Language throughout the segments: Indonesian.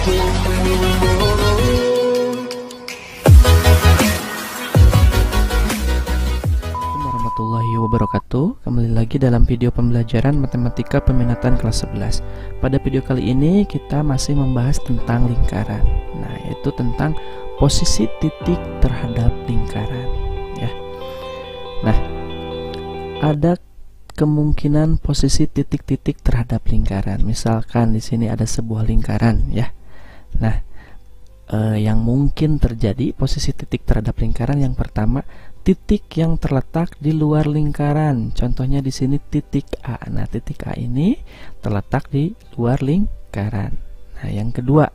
Warahmatullahi wabarakatuh. Kembali lagi dalam video pembelajaran matematika peminatan kelas 11. Pada video kali ini kita masih membahas tentang lingkaran. Nah, yaitu tentang posisi titik terhadap lingkaran, ya. Nah, ada kemungkinan posisi titik-titik terhadap lingkaran. Misalkan di sini ada sebuah lingkaran, ya. Nah, yang mungkin terjadi posisi titik terhadap lingkaran, yang pertama, titik yang terletak di luar lingkaran. Contohnya di sini titik A. Nah, titik A ini terletak di luar lingkaran. Nah, yang kedua,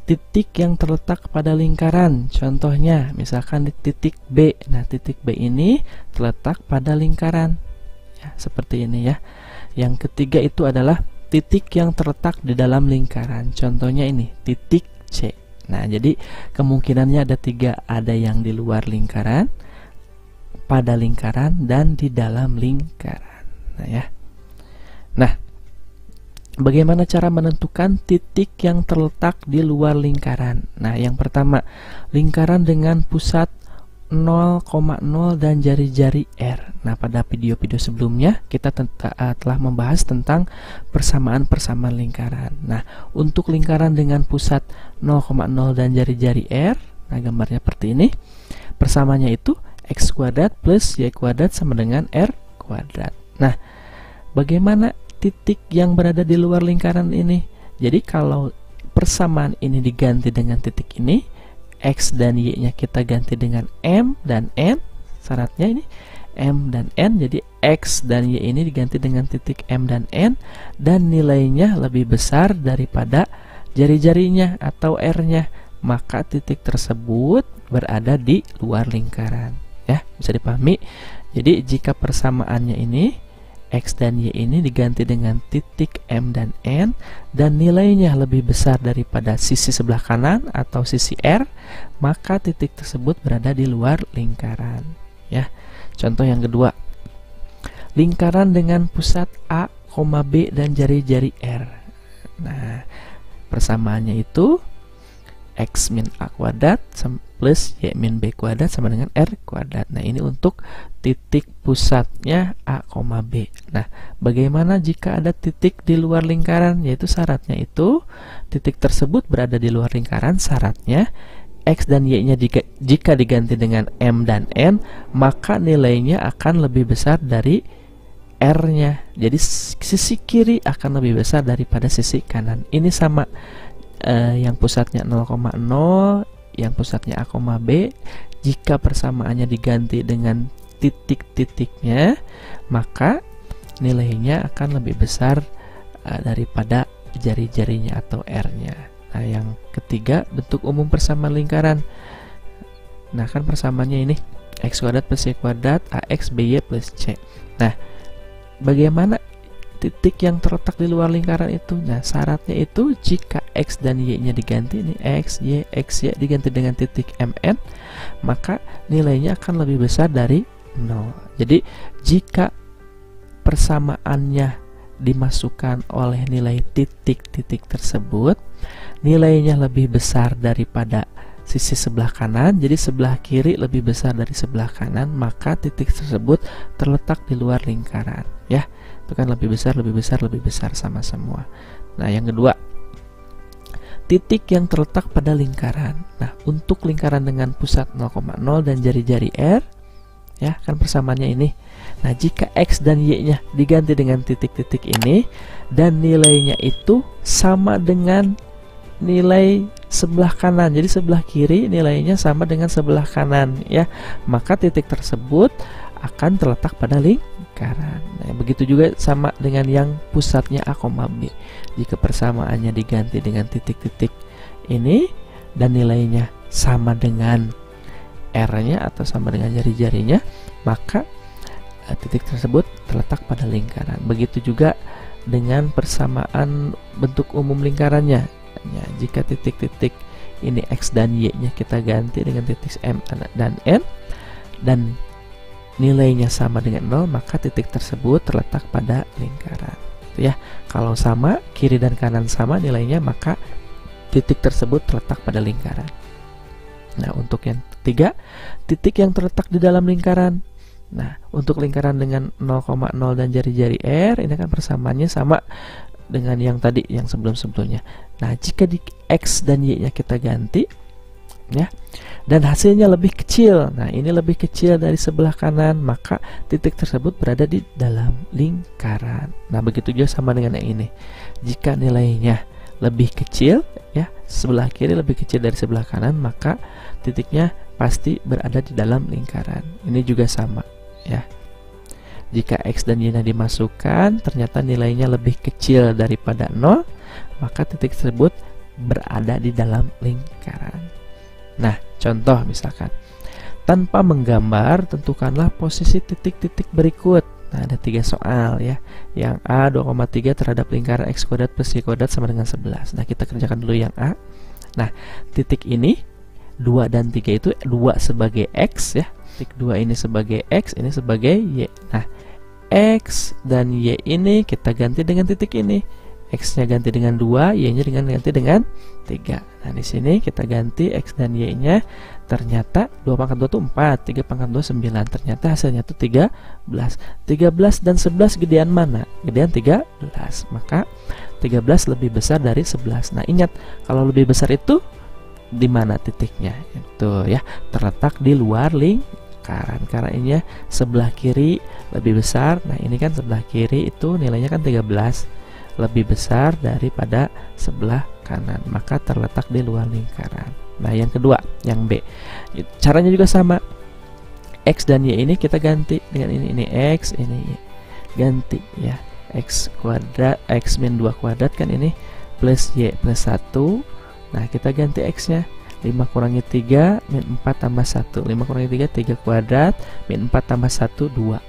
titik yang terletak pada lingkaran. Contohnya misalkan di titik B. Nah, titik B ini terletak pada lingkaran. Ya, seperti ini ya. Yang ketiga itu adalah titik yang terletak di dalam lingkaran. Contohnya ini titik C. Nah, jadi kemungkinannya ada tiga. Ada yang di luar lingkaran, pada lingkaran, dan di dalam lingkaran. Nah, ya. Nah, bagaimana cara menentukan titik yang terletak di luar lingkaran? Nah, yang pertama, lingkaran dengan pusat 0,0 dan jari-jari R. Nah, pada video-video sebelumnya kita telah membahas tentang persamaan-persamaan lingkaran. Nah, untuk lingkaran dengan pusat 0,0 dan jari-jari R, nah gambarnya seperti ini. Persamaannya itu X kuadrat plus Y kuadrat sama dengan R kuadrat. Nah, bagaimana titik yang berada di luar lingkaran ini? Jadi kalau persamaan ini diganti dengan titik ini, X dan Y-nya kita ganti dengan M dan N. Syaratnya ini M dan N, jadi X dan Y ini diganti dengan titik M dan N, dan nilainya lebih besar daripada jari-jarinya atau R-nya, maka titik tersebut berada di luar lingkaran. Ya, bisa dipahami. Jadi jika persamaannya ini X dan Y ini diganti dengan titik M dan N, dan nilainya lebih besar daripada sisi sebelah kanan atau sisi R, maka titik tersebut berada di luar lingkaran. Ya, contoh yang kedua, lingkaran dengan pusat A, B dan jari-jari R. Nah, persamaannya itu X min A kuadrat plus Y min B kuadrat sama dengan R kuadrat. Nah, ini untuk titik pusatnya A, B. Nah, bagaimana jika ada titik di luar lingkaran? Yaitu syaratnya itu titik tersebut berada di luar lingkaran. Syaratnya X dan Y-nya jika diganti dengan M dan N, maka nilainya akan lebih besar dari R-nya. Jadi sisi kiri akan lebih besar daripada sisi kanan. Ini sama. Yang pusatnya 0,0, yang pusatnya A, B, jika persamaannya diganti dengan titik-titiknya, maka nilainya akan lebih besar daripada jari-jarinya atau R-nya. Nah, yang ketiga, bentuk umum persamaan lingkaran. Nah, kan persamaannya ini X kuadrat plus Y kuadrat AX BY plus C. Nah, bagaimana titik yang terletak di luar lingkaran itu? Nah, syaratnya itu jika X dan Y-nya diganti, ini X, Y diganti dengan titik MN, maka nilainya akan lebih besar dari 0. Jadi, jika persamaannya dimasukkan oleh nilai titik-titik tersebut, nilainya lebih besar daripada sisi sebelah kanan, jadi sebelah kiri lebih besar dari sebelah kanan, maka titik tersebut terletak di luar lingkaran. Ya, itu kan lebih besar sama semua. Nah, yang kedua, titik yang terletak pada lingkaran. Nah, untuk lingkaran dengan pusat 0,0 dan jari-jari R, ya kan persamaannya ini. Nah, jika X dan Y-nya diganti dengan titik-titik ini, dan nilainya itu sama dengan nilai sebelah kanan, jadi sebelah kiri nilainya sama dengan sebelah kanan, ya, maka titik tersebut akan terletak pada lingkaran. Nah, begitu juga sama dengan yang pusatnya A, B. Jika persamaannya diganti dengan titik-titik ini dan nilainya sama dengan R-nya atau sama dengan jari-jarinya, maka titik tersebut terletak pada lingkaran. Begitu juga dengan persamaan bentuk umum lingkarannya. Ya, jika titik-titik ini X dan Y-nya kita ganti dengan titik M dan N, dan nilainya sama dengan 0, maka titik tersebut terletak pada lingkaran. Ya, kalau sama, kiri dan kanan sama nilainya, maka titik tersebut terletak pada lingkaran. Nah, untuk yang ketiga, titik yang terletak di dalam lingkaran. Nah, untuk lingkaran dengan 0,0 dan jari-jari R, ini kan persamaannya sama dengan yang tadi, yang sebelum-sebelumnya. Nah, jika di X dan Y-nya kita ganti, ya, dan hasilnya lebih kecil, nah ini lebih kecil dari sebelah kanan, maka titik tersebut berada di dalam lingkaran. Nah, begitu juga sama dengan yang ini. Jika nilainya lebih kecil, ya, sebelah kiri lebih kecil dari sebelah kanan, maka titiknya pasti berada di dalam lingkaran. Ini juga sama, ya. Jika X dan Y-nya dimasukkan, ternyata nilainya lebih kecil daripada 0, maka titik tersebut berada di dalam lingkaran. Nah, contoh misalkan, tanpa menggambar, tentukanlah posisi titik-titik berikut. Nah, ada 3 soal, ya. Yang A 2,3 terhadap lingkaran X kuadrat plus Y kuadrat sama dengan 11. Nah, kita kerjakan dulu yang A. Nah, titik ini 2 dan 3 itu 2 sebagai X, ya. Titik 2 ini sebagai X, ini sebagai Y. Nah, X dan Y ini kita ganti dengan titik ini. X-nya ganti dengan 2, Y-nya ganti dengan 3. Nah, di sini kita ganti X dan Y-nya. Ternyata 2 pangkat 2 itu 4, 3 pangkat 2 9. Ternyata hasilnya itu 13. 13 dan 11 gedean mana? Gedean 13. Maka 13 lebih besar dari 11. Nah, ingat, kalau lebih besar itu di mana titiknya? Itu, ya, terletak di luar lingkaran. Karena ini sebelah kiri lebih besar. Nah, ini kan sebelah kiri itu nilainya kan 13, lebih besar daripada sebelah kanan, maka terletak di luar lingkaran. Nah, yang kedua, yang B, caranya juga sama. X dan Y ini kita ganti dengan ini X, ini Y. Ganti, ya. X kuadrat, X min 2 kuadrat kan ini, plus Y plus 1. Nah, kita ganti X-nya. 5 kurangi 3, min 4 tambah 1. 5 kurangi 3, 3 kuadrat, min 4 tambah 1, 2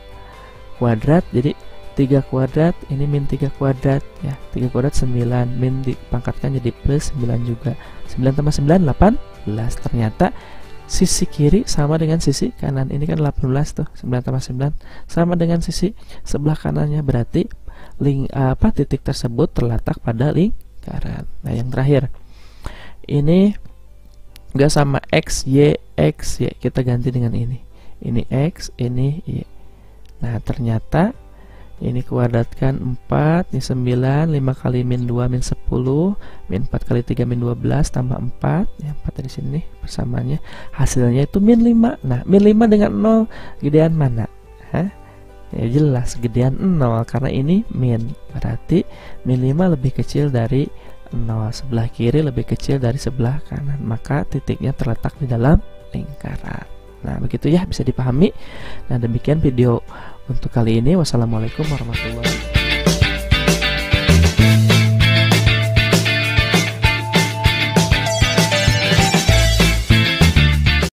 kuadrat. Jadi 3 kuadrat, ini min 3 kuadrat, ya. 3 kuadrat 9, min dipangkatkan jadi plus 9 juga. 9 tambah 9, 18. Ternyata sisi kiri sama dengan sisi kanan. Ini kan 18 tuh, 9 tambah 9 sama dengan sisi sebelah kanannya. Berarti titik tersebut terletak pada lingkaran. Nah, yang terakhir, ini enggak sama X, Y, kita ganti dengan ini. Ini X, ini Y. Nah, ternyata ini kuadratkan 4, ini 9, 5 kali min 2 min 10, min 4 kali 3 min 12 tambah 4, ya, 4 di sini persamaannya. Hasilnya itu min 5. Nah, min 5 dengan 0 gedean mana? Hah? Ya jelas gedean 0 karena ini min. Berarti min 5 lebih kecil dari 0, sebelah kiri lebih kecil dari sebelah kanan, maka titiknya terletak di dalam lingkaran. Nah, begitu ya, bisa dipahami. Nah, demikian video untuk kali ini. Wassalamualaikum warahmatullahi wabarakatuh.